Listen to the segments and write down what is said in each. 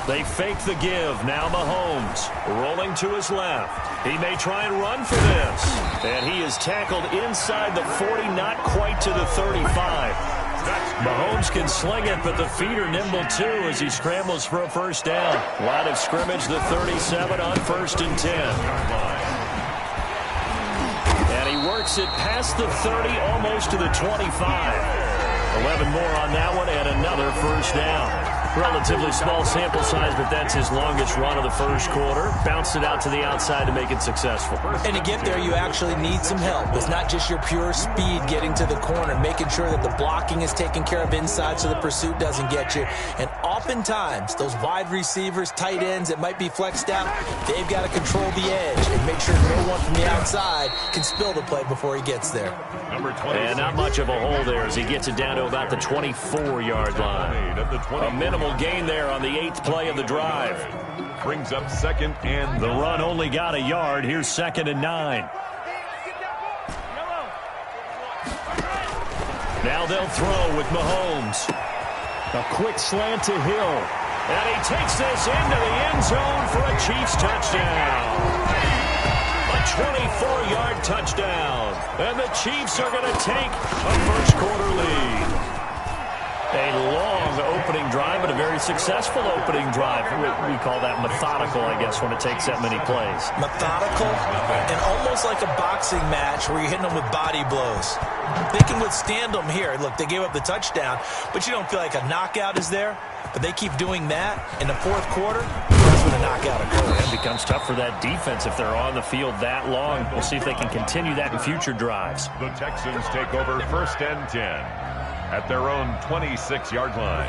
They fake the give. Now Mahomes rolling to his left. He may try and run for this. And he is tackled inside the 40, not quite to the 35. Mahomes can sling it, but the feet are nimble too as he scrambles for a first down. Line of scrimmage, the 37 on 1st and 10. And he works it past the 30, almost to the 25. 11 more on that one and another first down. Relatively small sample size, but that's his longest run of the first quarter. Bounced it out to the outside to make it successful. And to get there, you actually need some help. It's not just your pure speed getting to the corner, making sure that the blocking is taken care of inside so the pursuit doesn't get you. And oftentimes, those wide receivers, tight ends that might be flexed out, they've got to control the edge and make sure no one from the outside can spill the play before he gets there. And not much of a hole there as he gets it down to about the 24-yard line. A minimal gain there on the 8th play of the drive. Brings up 2nd and the run only got a yard. Here's 2nd and 9. Now they'll throw with Mahomes. A quick slant to Hill. And he takes this into the end zone for a Chiefs touchdown. A 24-yard touchdown. And the Chiefs are going to take a first-quarter lead. A long opening drive, but a very successful opening drive. We call that methodical, I guess, when it takes that many plays. Methodical and almost like a boxing match where you're hitting them with body blows. They can withstand them here. Look, they gave up the touchdown, but you don't feel like a knockout is there. But they keep doing that in the 4th quarter. That's when a knockout occurs. It becomes tough for that defense if they're on the field that long. We'll see if they can continue that in future drives. The Texans take over 1st and 10. At their own 26-yard line.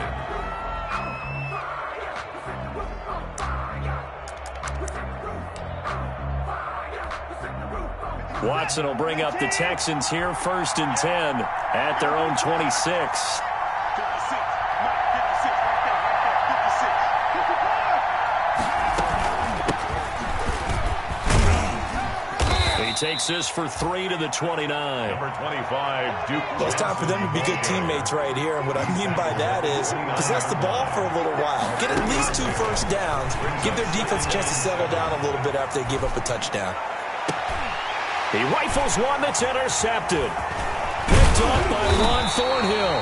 Watson will bring up the Texans here, 1st and 10 at their own 26. Takes this for 3 to the 29. Number 25, Duke. Well, it's time for them to be good teammates right here. And what I mean by that is possess the ball for a little while. Get at least 2 first downs. Give their defense a chance to settle down a little bit after they give up a touchdown. He rifles one that's intercepted. Picked off by Juan Thornhill.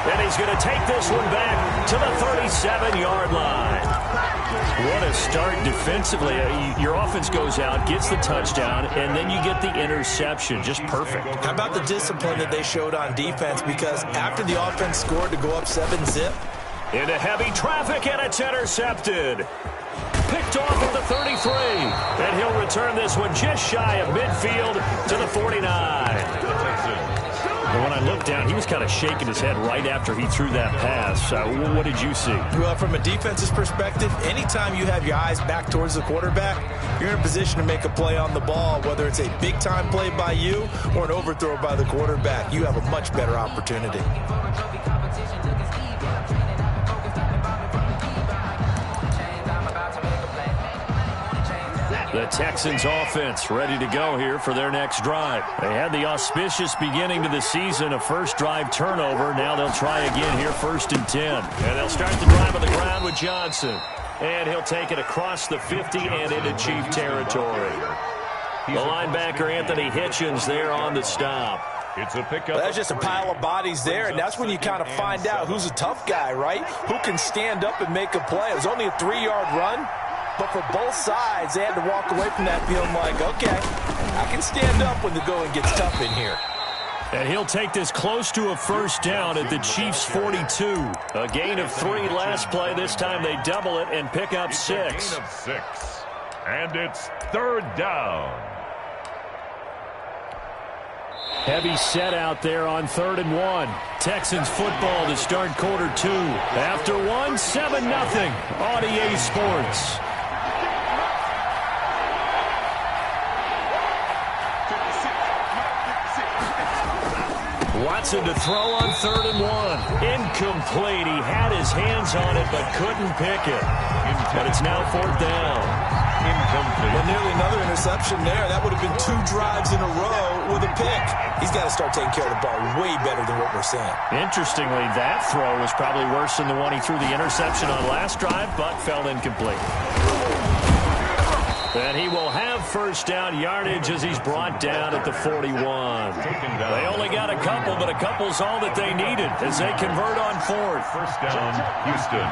And he's going to take this one back to the 37-yard line. What a start defensively. Your offense goes out, gets the touchdown, and then you get the interception. Just perfect. How about the discipline that they showed on defense? Because after the offense scored to go up 7-zip. Into heavy traffic, and it's intercepted. Picked off at the 33. And he'll return this one just shy of midfield to the 49. And when I looked down, he was kind of shaking his head right after he threw that pass. What did you see? Well, from a defense's perspective, anytime you have your eyes back towards the quarterback, you're in a position to make a play on the ball, whether it's a big-time play by you or an overthrow by the quarterback. You have a much better opportunity. The Texans offense ready to go here for their next drive. They had the auspicious beginning to the season, a first drive turnover. Now they'll try again here, 1st and 10. And they'll start the drive on the ground with Johnson. And he'll take it across the 50 and into Chief territory. The linebacker, Anthony Hitchens, there on the stop. It's a pickup. Well, that's just a pile of bodies there, and that's when you kind of find out who's a tough guy, right? Who can stand up and make a play. It was only a 3-yard run. But for both sides, they had to walk away from that feeling like, okay, I can stand up when the going gets tough in here. And he'll take this close to a first down at the Chiefs' 42. A gain of 3 last play. This time they double it and pick up 6. A gain of 6. And it's 3rd down. Heavy set out there on 3rd and 1. Texans football to start quarter 2. After 1, 7-0 on EA Sports. Watson to throw on 3rd and 1. Incomplete. He had his hands on it but couldn't pick it. But it's now 4th down. incomplete. Well, nearly another interception there. That would have been 2 drives in a row with a pick. He's got to start taking care of the ball way better than what we're seeing. Interestingly, that throw was probably worse than the one he threw the interception on last drive, but fell incomplete. And he will have first down yardage as he's brought down at the 41. They only got a couple, but a couple's all that they needed as they convert on 4th. First down, Houston.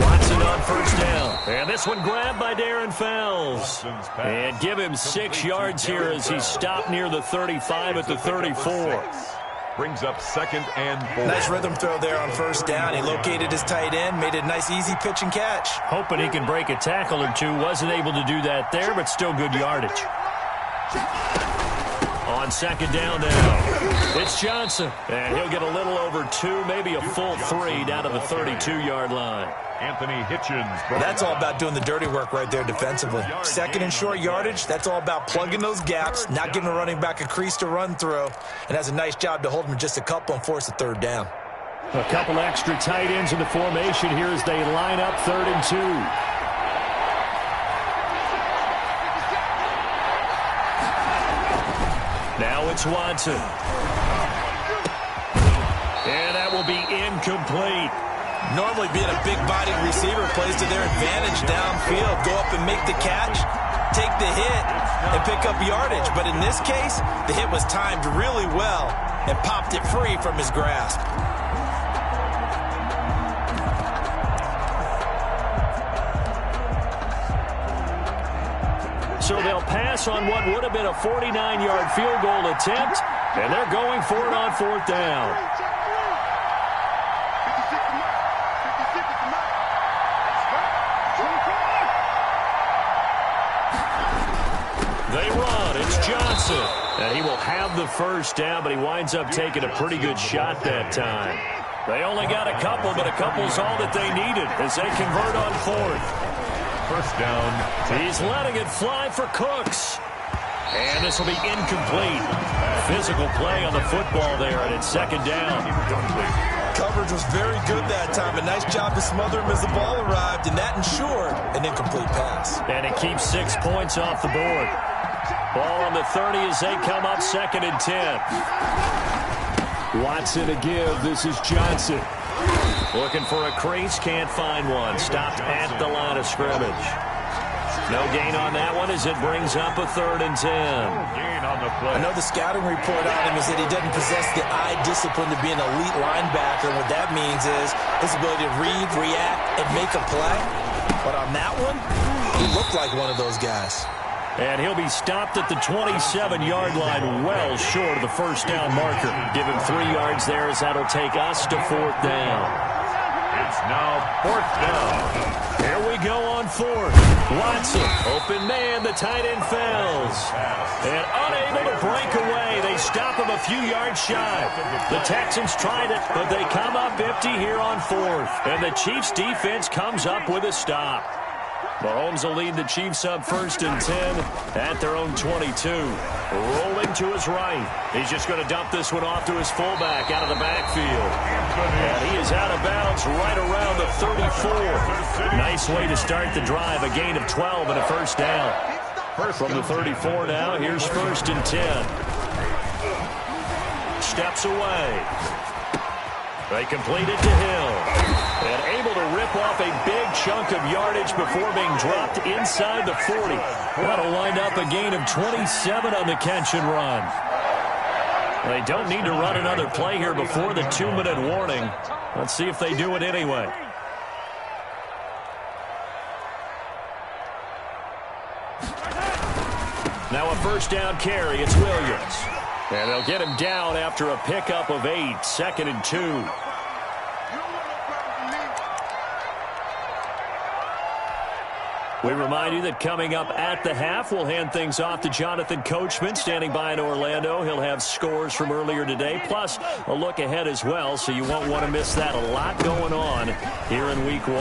Watson on first down. And this one grabbed by Darren Fells. And give him 6 yards here as he's stopped near the 35 at the 34. Brings up 2nd and 4. Nice rhythm throw there on first down. He located his tight end, made it a nice easy pitch and catch. Hoping he can break a tackle or two. Wasn't able to do that there, but still good yardage. On 2nd down now, it's Johnson. And he'll get a little over 2, maybe a full 3 down to the 32-yard line. Anthony Hitchens. That's all about doing the dirty work right there defensively. 2nd and short yardage, that's all about plugging those gaps, not giving a running back a crease to run through, and has a nice job to hold him just a couple and force a 3rd down. A couple extra tight ends in the formation here as they line up 3rd and 2. Now it's Watson. And that will be incomplete. Normally being a big-bodied receiver plays to their advantage downfield. Go up and make the catch, take the hit, and pick up yardage. But in this case, the hit was timed really well and popped it free from his grasp. So they'll pass on what would have been a 49-yard field goal attempt, and they're going for it on 4th down. They run. It's Johnson. And he will have the first down, but he winds up taking a pretty good shot that time. They only got a couple, but a couple's all that they needed as they convert on 4th. First down. He's letting it fly for Cooks. And this will be incomplete. Physical play on the football there, and it's 2nd down. Coverage was very good that time. A nice job to smother him as the ball arrived, and that ensured an incomplete pass. And it keeps 6 points off the board. Ball on the 30 as they come up 2nd and 10. Watson to give. This is Johnson. Looking for a crease, can't find one. Stopped at the line of scrimmage. No gain on that one as it brings up a 3rd and 10. Gain on the play. I know the scouting report on him is that he doesn't possess the eye discipline to be an elite linebacker. And what that means is his ability to read, react, and make a play. But on that one, he looked like one of those guys. And he'll be stopped at the 27-yard line, well short of the first down marker. Give him 3 yards there as that'll take us to 4th down. It's now 4th down. Here we go on 4th. Watson, open man, the tight end Fells. And unable to break away. They stop him a few yards shy. The Texans tried it, but they come up empty here on 4th. And the Chiefs defense comes up with a stop. Mahomes will lead the Chiefs up 1st and 10 at their own 22. Rolling to his right. He's just going to dump this one off to his fullback out of the backfield. And he is out of bounds right around the 34. Nice way to start the drive. A gain of 12 and a first down. From the 34 now, here's 1st and 10. Steps away. They complete it to Hill. And able to rip off a big chunk of yardage before being dropped inside the 40. That'll wind up a gain of 27 on the catch and run. They don't need to run another play here before the 2-minute warning. Let's see if they do it anyway. Now a first down carry. It's Williams. And they'll get him down after a pickup of 8. 2nd and 2. We remind you that coming up at the half, we'll hand things off to Jonathan Coachman, standing by in Orlando. He'll have scores from earlier today, plus a look ahead as well, so you won't want to miss that. A lot going on here in Week 1.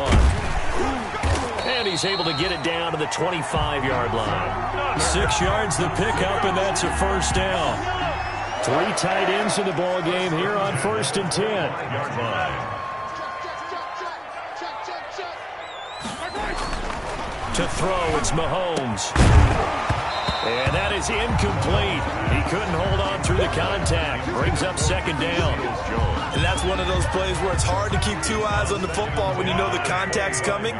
And he's able to get it down to the 25-yard line. 6 yards the pickup, and that's a first down. 3 tight ends in the ball game here on 1st and 10. To throw, it's Mahomes. And that is incomplete. He couldn't hold on through the contact. Brings up 2nd down. And that's one of those plays where it's hard to keep 2 eyes on the football when you know the contact's coming,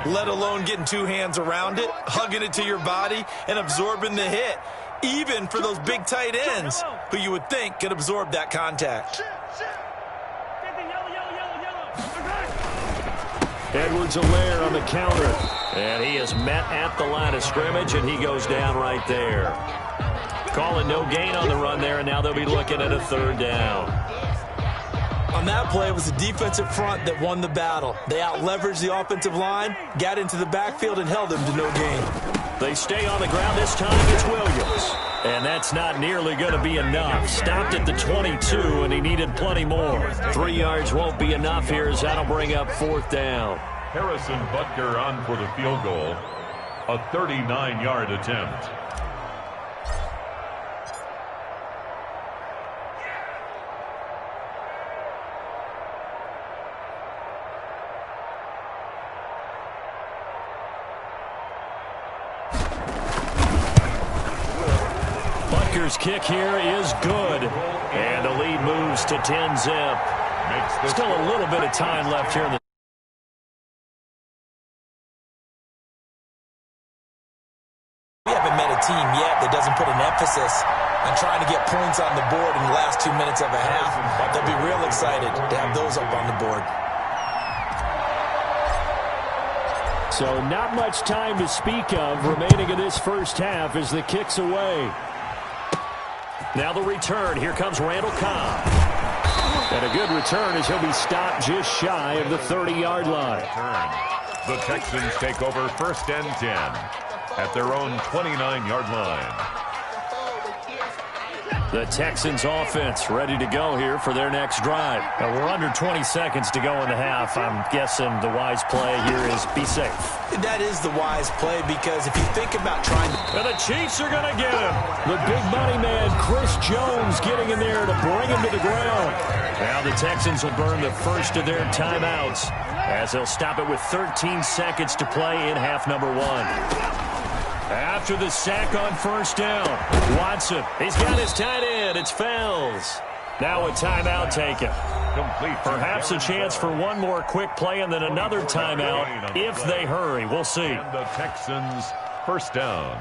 let alone getting 2 hands around it, hugging it to your body, and absorbing the hit, even for those big tight ends who you would think could absorb that contact. Edwards-Helaire on the counter. And he is met at the line of scrimmage, and he goes down right there. Calling no gain on the run there, and now they'll be looking at a 3rd down. On that play, it was the defensive front that won the battle. They out-leveraged the offensive line, got into the backfield, and held them to no gain. They stay on the ground. This time it's Williams. And that's not nearly going to be enough. Stopped at the 22, and he needed plenty more. 3 yards won't be enough here as that'll bring up 4th down. Harrison Butker on for the field goal. A 39-yard attempt. Butker's kick here is good. And the lead moves to 10-zip. Still a little bit of time left here in the team yet that doesn't put an emphasis on trying to get points on the board in the last 2 minutes of a half. They'll be real excited to have those up on the board. So not much time to speak of remaining in this first half as the kick's away. Now the return. Here comes Randall Cobb. And a good return as he'll be stopped just shy of the 30-yard line. The Texans take over 1st and 10. At their own 29-yard line. The Texans offense ready to go here for their next drive. Now we're under 20 seconds to go in the half. I'm guessing the wise play here is be safe. That is the wise play because if you think about trying to... And the Chiefs are going to get him. The big money man, Chris Jones, getting in there to bring him to the ground. Now the Texans will burn the first of their timeouts as they'll stop it with 13 seconds to play in half number 1. After the sack on 1st down, Watson, he's got his tight end. It's Fells. Now a timeout taken. Perhaps a chance for one more quick play and then another timeout if they hurry. We'll see. And the Texans 1st down.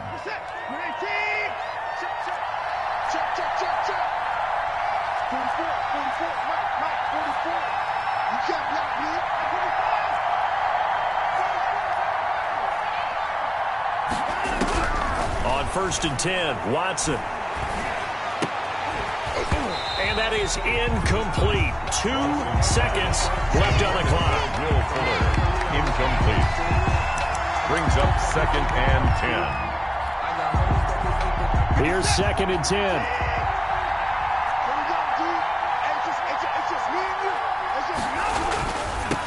On 1st and 10, Watson. And that is incomplete. 2 seconds left on the clock. Will Fuller, incomplete. Brings up 2nd and 10. Here's 2nd and 10.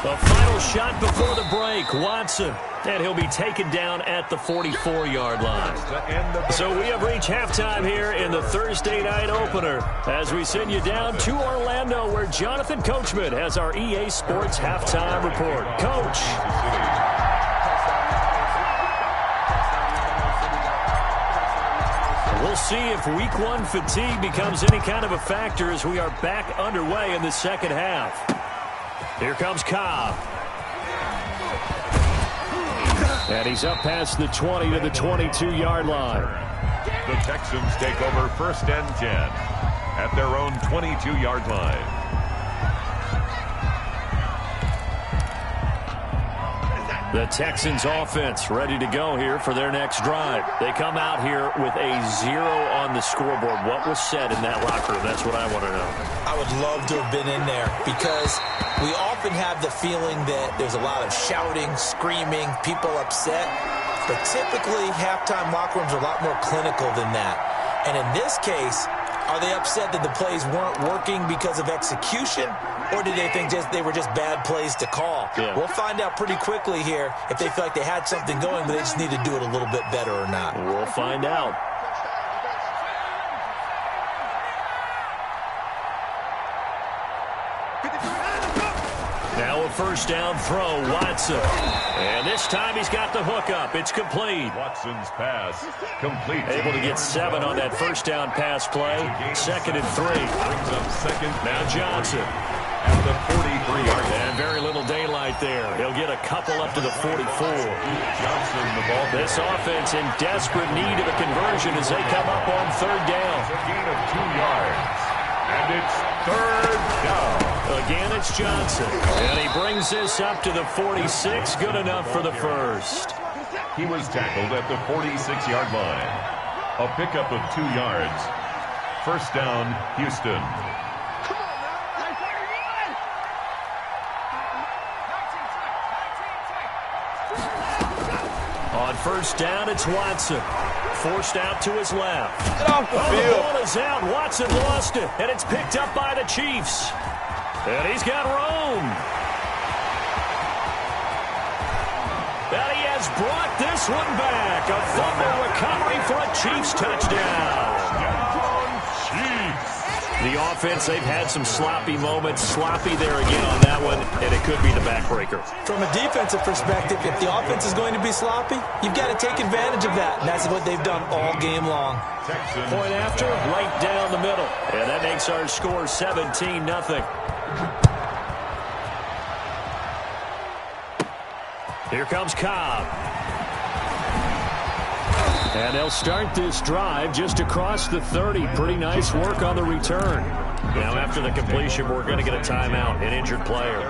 The final shot before the break, Watson. And he'll be taken down at the 44-yard line. So we have reached halftime here in the Thursday night opener as we send you down to Orlando where Jonathan Coachman has our EA Sports halftime report. Coach. We'll see if week 1 fatigue becomes any kind of a factor as we are back underway in the second half. Here comes Cobb. And he's up past the 20 to the 22-yard line. The Texans take over 1st and 10 at their own 22-yard line. The Texans offense ready to go here for their next drive. They come out here with a 0 on the scoreboard. What was said in that locker room? That's what I want to know. I would love to have been in there because we often have the feeling that there's a lot of shouting, screaming, people upset. But typically, halftime locker rooms are a lot more clinical than that. And in this case, are they upset that the plays weren't working because of execution? Or did they think they were just bad plays to call? Yeah. We'll find out pretty quickly here if they feel like they had something going, but they just need to do it a little bit better or not. We'll find out. Now a first down throw, Watson. And this time he's got the hook up. It's complete. Watson's pass complete. Able to get 7 on that first down pass play. 2nd and 3. Brings up second. Now Johnson. At the 43-yard line. And very little daylight there. He'll get a couple up to the 44. Johnson, the ball. This offense in desperate need of a conversion as they come up on 3rd down. A gain of 2 yards. And it's 3rd down. Again, it's Johnson. And he brings this up to the 46. Good enough for the first. He was tackled at the 46-yard line. A pickup of 2 yards. First down, Houston. On first down, it's Watson. Forced out to his left. Get off the field. The ball is out. Watson lost it. And it's picked up by the Chiefs. And he's got room. And he has brought this one back. A fumble recovery for a Chiefs touchdown. Chiefs. The offense, they've had some sloppy moments. Sloppy there again on that one, and it could be the backbreaker. From a defensive perspective, if the offense is going to be sloppy, you've got to take advantage of that. And that's what they've done all game long. Texans. Point after, right down the middle. And that makes our score 17-0. Here comes Cobb. And they'll start this drive just across the 30. Pretty nice work on the return. Now after the completion, we're going to get a timeout, an injured player.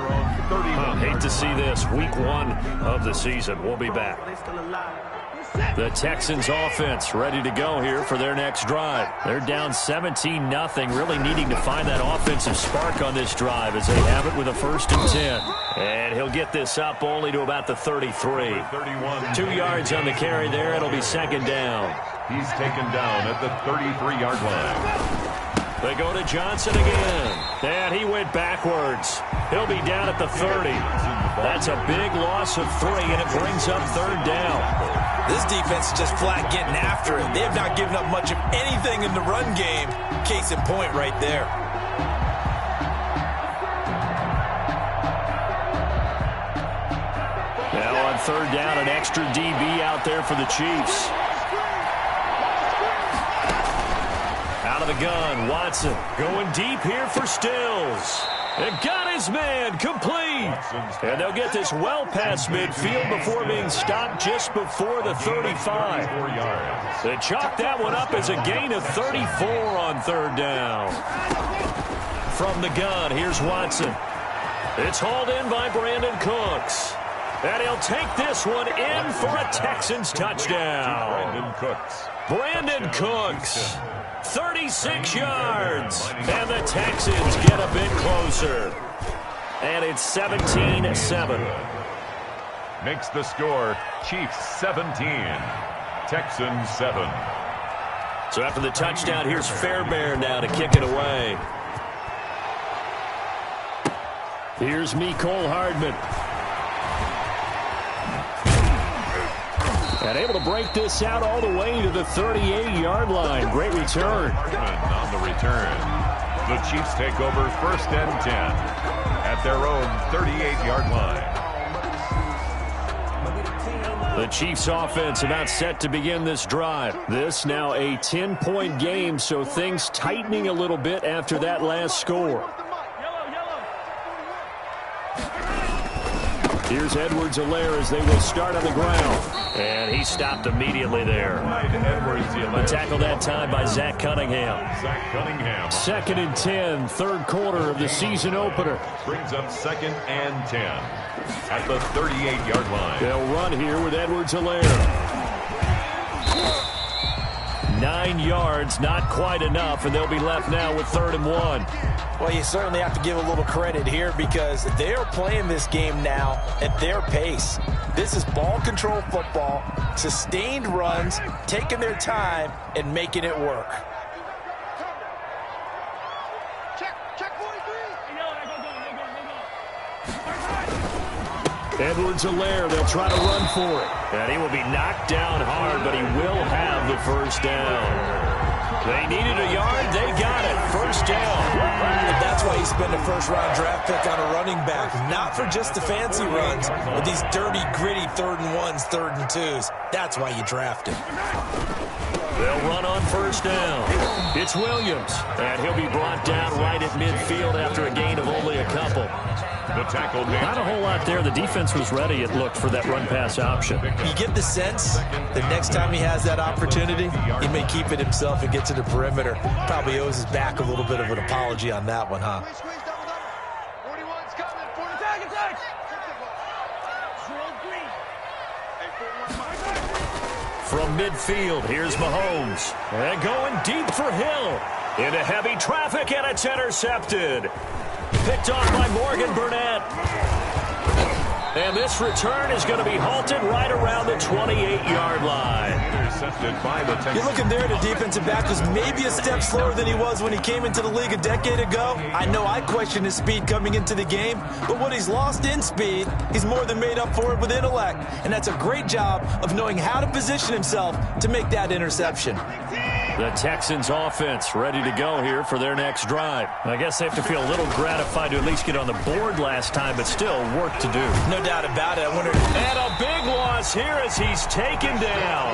Hate to see this. Week 1 of the season. We'll be back. The Texans offense ready to go here for their next drive. They're down 17-0, really needing to find that offensive spark on this drive as they have it with a 1st and 10. And he'll get this up only to about the 33. 2 yards on the carry there. It'll be 2nd down. He's taken down at the 33-yard line. They go to Johnson again. And he went backwards. He'll be down at the 30. That's a big loss of 3, and it brings up 3rd down. This defense is just flat getting after it. They have not given up much of anything in the run game. Case in point right there. Now on 3rd down, an extra DB out there for the Chiefs. Out of the gun, Watson going deep here for Stills. And got his man complete. And they'll get this well past midfield before being stopped just before the 35. They chalk that one up as a gain of 34 on 3rd down. From the gun, here's Watson. It's hauled in by Brandon Cooks. And he'll take this one in for a Texans touchdown. Brandon Cooks. 36 yards. And the Texans get a bit closer. And it's 17-7. Makes the score Chiefs 17, Texans 7. So after the touchdown, here's Fairbairn now to kick it away. Here's Mecole Hardman. And able to break this out all the way to the 38-yard line. Great return. On the return, the Chiefs take over 1st and 10 at their own 38-yard line. The Chiefs offense about set to begin this drive. This now a 10-point game, so things tightening a little bit after that last score. Here's Edwards-Helaire as they will start on the ground. And he stopped immediately there. A tackle that time by Zach Cunningham. 2nd and 10, 3rd quarter of the season opener. Brings up 2nd and 10 at the 38-yard line. They'll run here with Edwards-Helaire. 9 yards, not quite enough, and they'll be left now with 3rd and 1. Well, you certainly have to give a little credit here because they are playing this game now at their pace. This is ball control football, sustained runs, taking their time, and making it work. Edwards-Helaire, they'll try to run for it. And he will be knocked down hard, but he will have the first down. They needed a yard. They got it. First down. And that's why you spend a first-round draft pick on a running back. Not for just the fancy runs, but these dirty, gritty 3rd and 1s, 3rd and 2s. That's why you draft him. They'll run on first down. It's Williams. And he'll be brought down right at midfield after a gain of only a couple. The tackle made. Not a whole lot there. The defense was ready, it looked, for that run-pass option. You get the sense the next time he has that opportunity, he may keep it himself and get to the perimeter. Probably owes his back a little bit of an apology on that one, huh? From midfield, here's Mahomes. And going deep for Hill. Into heavy traffic, and it's intercepted. Picked off by Morgan Burnett. And this return is going to be halted right around the 28-yard line. Intercepted by the Texans. You're looking there at a defensive back who's maybe a step slower than he was when he came into the league a decade ago. I know I questioned his speed coming into the game, but what he's lost in speed, he's more than made up for it with intellect. And that's a great job of knowing how to position himself to make that interception. The Texans offense ready to go here for their next drive. I guess they have to feel a little gratified to at least get on the board last time, but still work to do. No doubt about it. I wonder. And a big loss here as he's taken down.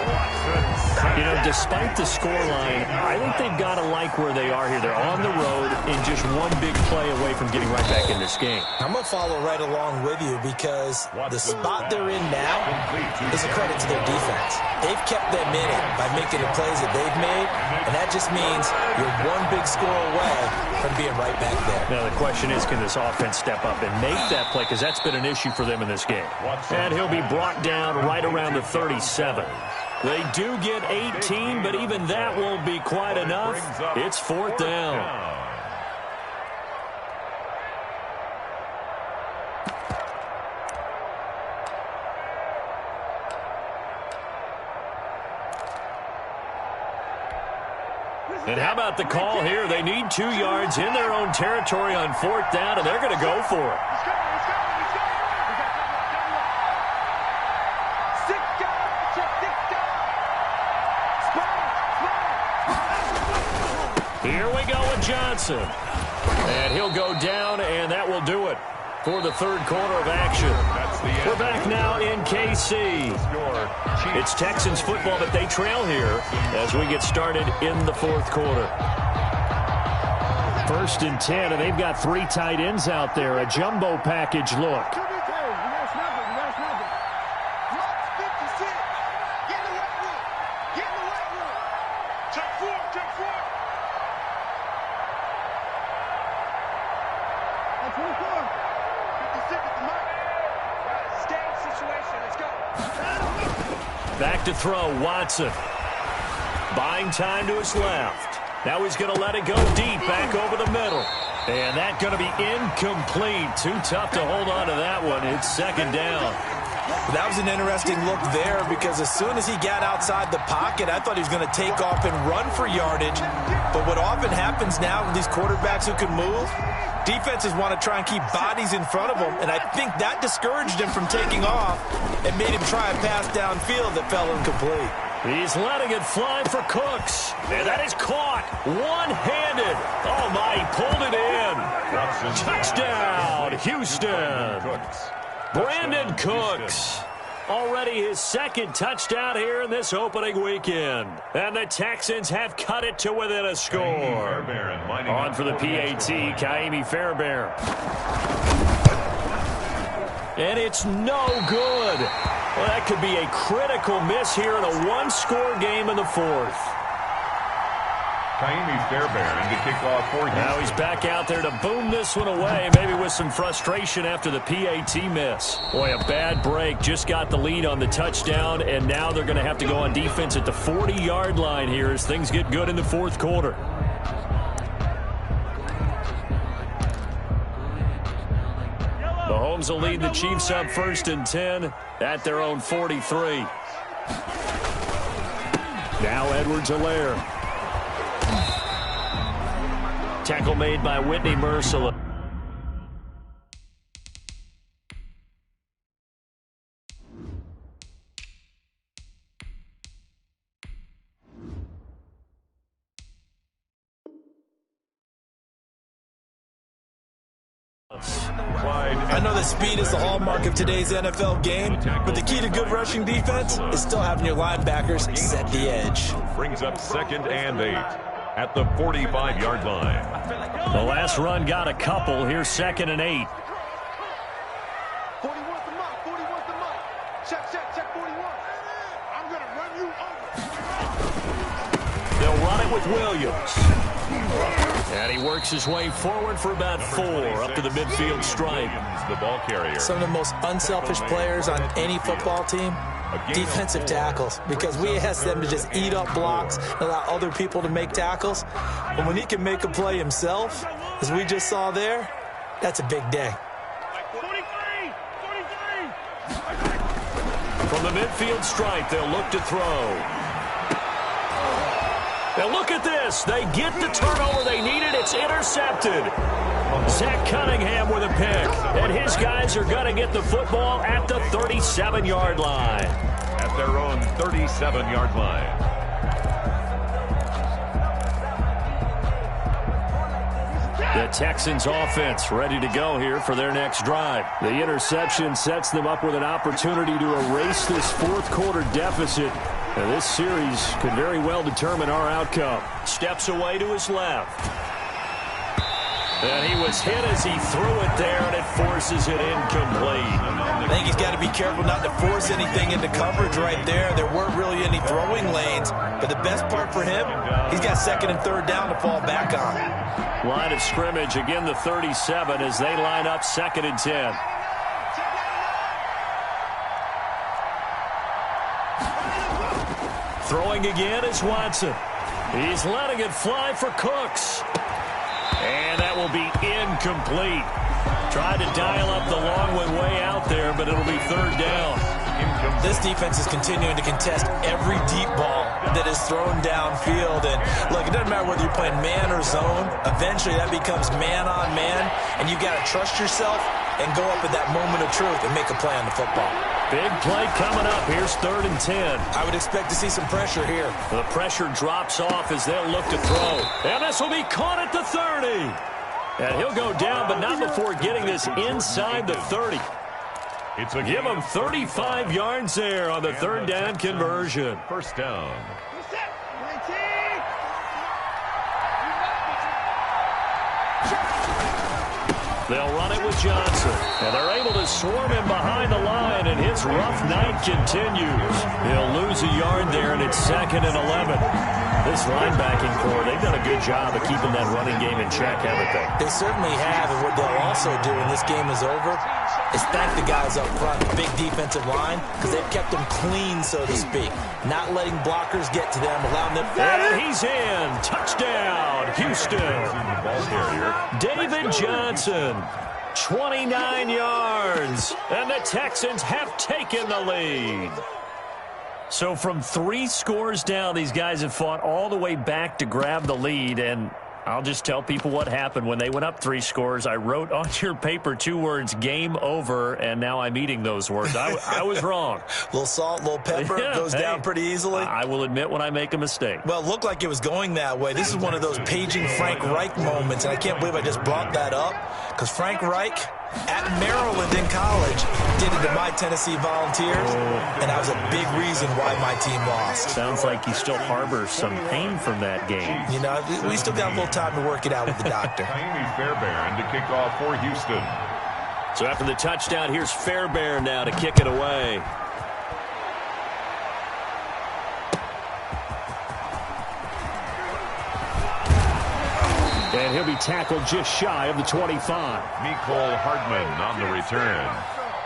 You know, despite the scoreline, I think they've got to like where they are here. They're on the road and just one big play away from getting right back in this game. I'm going to follow right along with you because the spot they're in now is a credit to their defense. They've kept them in it by making the plays that they've made, and that just means you're one big score away from being right back there. Now, the question is, can this offense step up and make that play? Because that's been an issue for them in this game. And he'll be brought down right around the 37. They do get 18, but even that won't be quite enough. It's 4th down. And how about the call here? They need 2 yards in their own territory on 4th down, and they're going to go for it. Here we go with Johnson. And he'll go down, and that will do it for the 3rd quarter of action. We're back now in KC. It's Texans football, but they trail here as we get started in the 4th quarter. 1st and 10, and they've got 3 tight ends out there. A jumbo package look. Back to throw, Watson. Buying time to his left. Now he's going to let it go deep, back over the middle. And that's going to be incomplete. Too tough to hold on to that one. It's 2nd down. That was an interesting look there because as soon as he got outside the pocket, I thought he was going to take off and run for yardage. But what often happens now with these quarterbacks who can move, defenses want to try and keep bodies in front of them, and I think that discouraged him from taking off and made him try a pass downfield that fell incomplete. He's letting it fly for Cooks. And that is caught one-handed. Oh, my, he pulled it in. Touchdown, Houston. Brandon Cooks. Already his 2nd touchdown here in this opening weekend. And the Texans have cut it to within a score. On for the PAT, Kaimi Fairbairn. And it's no good. Well, that could be a critical miss here in a 1-score game in the 4th. Kaimi Fairbairn to kick off for Houston. Now he's back out there to boom this one away, maybe with some frustration after the PAT miss. Boy, a bad break. Just got the lead on the touchdown, and now they're going to have to go on defense at the 40-yard line here as things get good in the 4th quarter. Mahomes will lead the Chiefs up 1st and 10 at their own 43. Now Edwards-Helaire. Tackle made by Whitney Merciless. I know that speed is the hallmark of today's NFL game, but the key to good rushing defense is still having your linebackers set the edge. Brings up 2nd and 8 at the 45-yard line. The last run got a couple. Here's 2nd and 8. 41's the mark. 41's the mark. Check 41. I'm going to run you over. They'll run it with Williams. And he works his way forward for about 4 up to the midfield stripe. The ball carrier. Some of the most unselfish players on any football team, defensive tackles, because we ask them to just eat up blocks and allow other people to make tackles. But when he can make a play himself, as we just saw there, that's a big day. 43. From the midfield stripe, they'll look to throw. Now look at this. They get the turnover they needed. It's intercepted. Zach Cunningham with a pick. And his guys are going to get the football at the 37-yard line. At their own 37-yard line. The Texans offense ready to go here for their next drive. The interception sets them up with an opportunity to erase this fourth quarter deficit. And this series could very well determine our outcome. Steps away to his left. And he was hit as he threw it there, and it forces it incomplete. I think he's got to be careful not to force anything into coverage right there. There weren't really any throwing lanes. But the best part for him, he's got 2nd and 3rd down to fall back on. Line of scrimmage, again the 37 as they line up 2nd and 10. Throwing again is Watson. He's letting it fly for Cooks. And that will be incomplete. Tried to dial up the long one way out there, but it'll be 3rd down. This defense is continuing to contest every deep ball that is thrown downfield. And look, it doesn't matter whether you're playing man or zone. Eventually that becomes man on man, and you got to trust yourself and go up at that moment of truth and make a play on the football. Big play coming up. Here's 3rd and 10. I would expect to see some pressure here. The pressure drops off as they'll look to throw. And this will be caught at the 30. And he'll go down, but not before getting this inside the 30. Give him 35 yards there on the 3rd down conversion. 1st down. They'll run it with Johnson. And they're able to swarm him behind the line, and his rough night continues. He'll lose a yard there, and it's 2nd and 11. This linebacking core, they've done a good job of keeping that running game in check, haven't they? They certainly have, and what they'll also do when this game is over is thank the guys up front, the big defensive line, because they've kept them clean, so to speak. Not letting blockers get to them, allowing them... And he's in. Touchdown, Houston. David Johnson, 29 yards. And the Texans have taken the lead. So from 3 scores down, these guys have fought all the way back to grab the lead, and I'll just tell people what happened when they went up 3 scores. I wrote on your paper 2 words, game over, and now I'm eating those words. I was wrong. Little salt, little pepper, goes down pretty easily. I will admit when I make a mistake. Well, it looked like it was going that way. This is one of those paging Frank Reich moments, and I can't believe I just brought that up, because Frank Reich at Maryland in college did it to my Tennessee Volunteers, and that was a big reason why my team lost. Sounds like he still harbors some pain from that game. You know, we still got a little time to work it out with the doctor. Fairbairn to kick off for Houston. So after the touchdown, here's Fairbairn now to kick it away. And he'll be tackled just shy of the 25. Mecole Hardman on the return.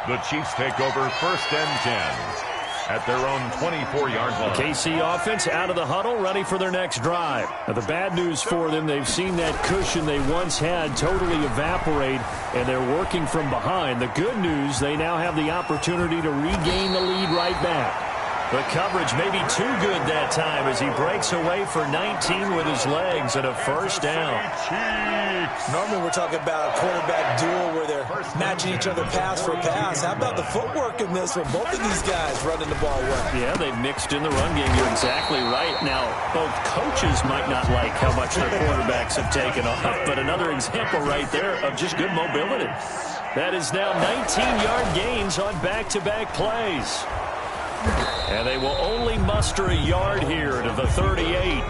The Chiefs take over 1st and 10 at their own 24-yard line. The KC offense out of the huddle, ready for their next drive. Now, the bad news for them, they've seen that cushion they once had totally evaporate, and they're working from behind. The good news, they now have the opportunity to regain the lead right back. The coverage may be too good that time as he breaks away for 19 with his legs and a 1st down. Normally we're talking about a quarterback duel where they're matching each other pass for pass. How about the footwork in this one? Both of these guys running the ball well. Yeah, they've mixed in the run game. You're exactly right. Now, both coaches might not like how much their quarterbacks have taken off, but another example right there of just good mobility. That is now 19-yard gains on back-to-back plays. And they will only muster a yard here to the 38.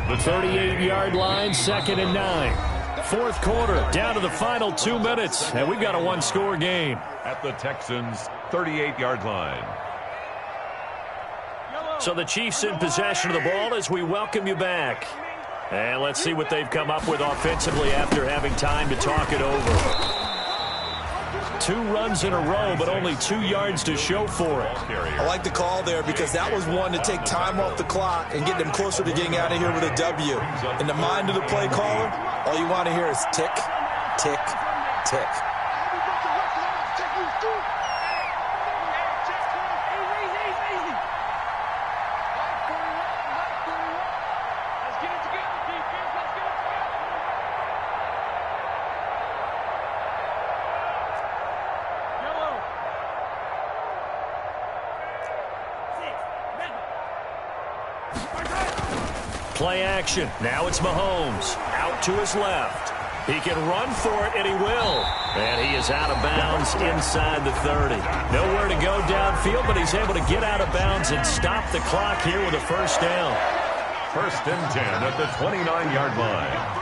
The 38-yard line, 2nd and 9. Fourth quarter, down to the final 2 minutes, and we've got a one-score game. At the Texans' 38-yard line. So the Chiefs in possession of the ball as we welcome you back. And let's see what they've come up with offensively after having time to talk it over. 2 runs in a row, but only 2 yards to show for it. I like the call there because that was one to take time off the clock and get them closer to getting out of here with a W. In the mind of the play caller, all you want to hear is tick, tick, tick. Play action. Now it's Mahomes. Out to his left. He can run for it, and he will. And he is out of bounds inside the 30. Nowhere to go downfield, but he's able to get out of bounds and stop the clock here with a first down. 1st and 10 at the 29-yard line.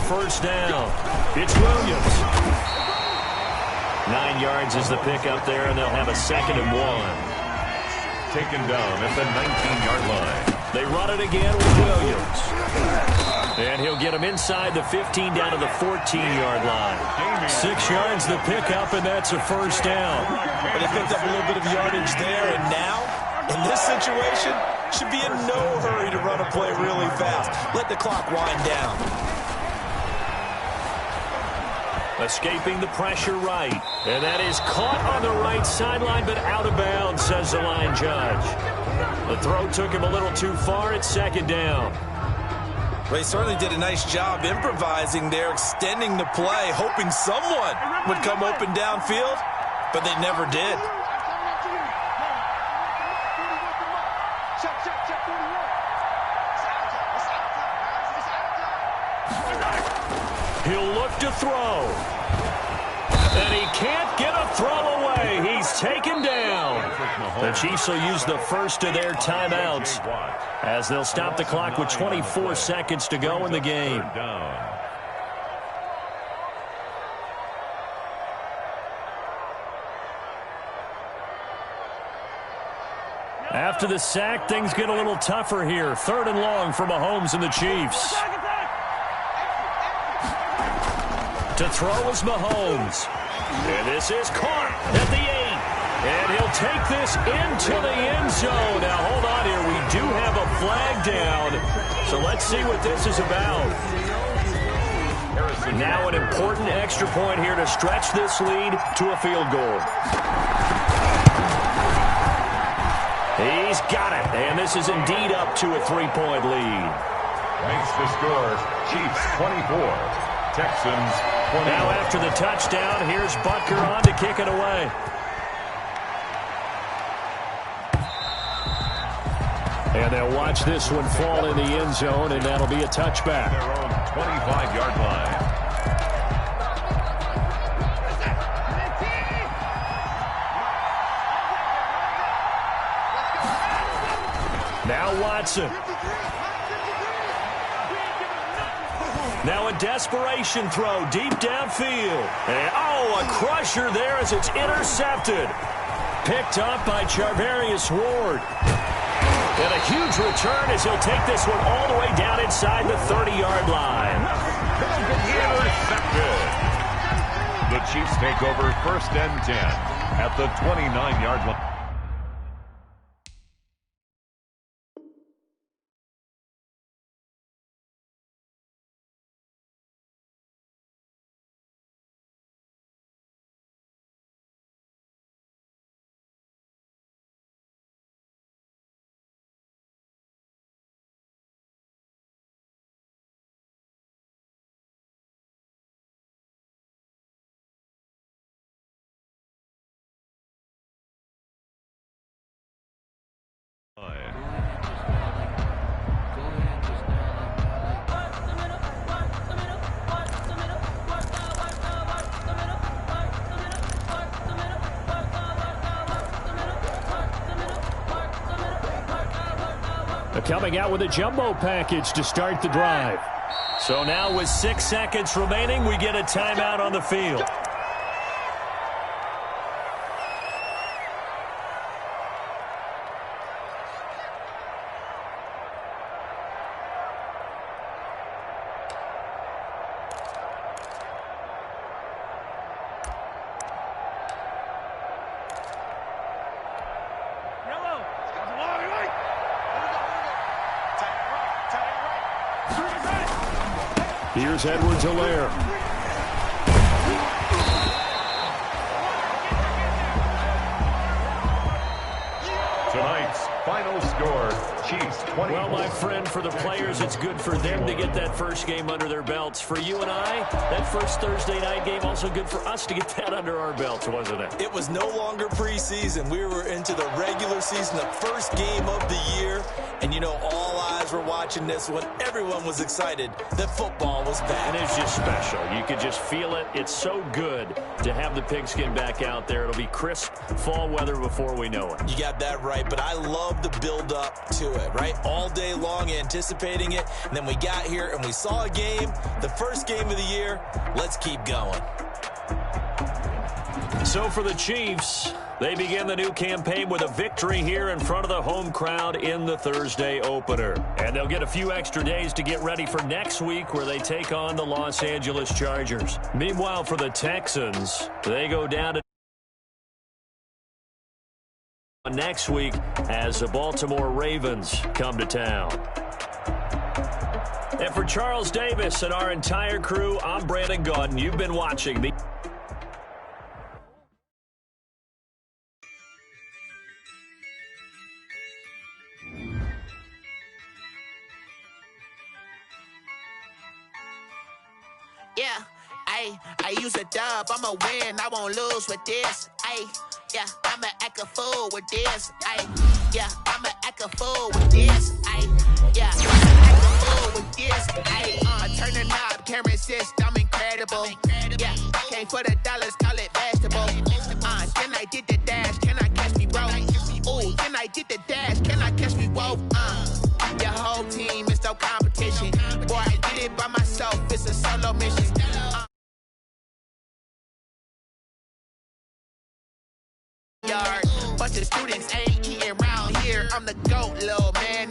First down. It's Williams. 9 yards is the pickup there, and they'll have a 2nd and 1. Taken down at the 19-yard line. They run it again with Williams. And he'll get him inside the 15 down to the 14-yard line. 6 yards the pickup, and that's a first down. But he picked up a little bit of yardage there, and now, in this situation, should be in no hurry to run a play really fast. Let the clock wind down. Escaping the pressure right. And that is caught on the right sideline, but out of bounds, says the line judge. The throw took him a little too far. It's 2nd down. They certainly did a nice job improvising there, extending the play, hoping someone would come open downfield, but they never did. He'll look to throw. And he can't get a throw away. He's taken down. The Chiefs will use the first of their timeouts as they'll stop the clock with 24 seconds to go in the game. After the sack, things get a little tougher here. 3rd and long for Mahomes and the Chiefs. To throw is Mahomes. And this is caught at the 8. And he'll take this into the end zone. Now, hold on here. We do have a flag down. So let's see what this is about. Now an important extra point here to stretch this lead to a field goal. He's got it. And this is indeed up to a 3-point lead. Makes the score Chiefs 24. Texans 20. Now after the touchdown, here's Butker on to kick it away. And they'll watch this one fall in the end zone, and that'll be a touchback. Their own 25-yard line. Now Watson. Now a desperation throw deep downfield. And, a crusher there as it's intercepted. Picked up by Charvarius Ward. And a huge return as he'll take this one all the way down inside the 30-yard line. Intercepted. The Chiefs take over 1st and 10 at the 29-yard line. Coming out with a jumbo package to start the drive. So now with 6 seconds remaining, we get a timeout on the field. Here's Edwards-Helaire. Tonight's final score, Chiefs 20. Well, my friend, for the players, it's good for them to get that first game under their belts. For you and I, that first Thursday night game, also good for us to get that under our belts, wasn't it? It was no longer preseason. We were into the regular season, the first game of the year. And, you know, all eyes were watching this one. Everyone was excited that football was back. And it's just special. You could just feel it. It's so good to have the pigskin back out there. It'll be crisp fall weather before we know it. You got that right, but I love the build-up to it, right? All day long anticipating it, and then we got here and we saw a game, the first game of the year. Let's keep going. So for the Chiefs, they begin the new campaign with a victory here in front of the home crowd in the Thursday opener. And they'll get a few extra days to get ready for next week where they take on the Los Angeles Chargers. Meanwhile, for the Texans, they go down to next week as the Baltimore Ravens come to town. And for Charles Davis and our entire crew, I'm Brandon Gaudin. You've been watching me. Yeah, I use a dub, I'ma win, I won't lose with this. Yeah, I'ma act a fool with this. Yeah, I'ma act a fool with this. Yeah, I'ma act a fool with this. I turn the knob, can't resist, I'm incredible. Yeah, came for the dollars, call it vegetable. Then I did the dash, can I catch me, bro? Ooh, then I did the dash, can I catch me, whoa? Your whole team is no competition. Boy, I did it by myself, it's a solo mission. Bunch of students ain't eating around here. I'm the GOAT, little man.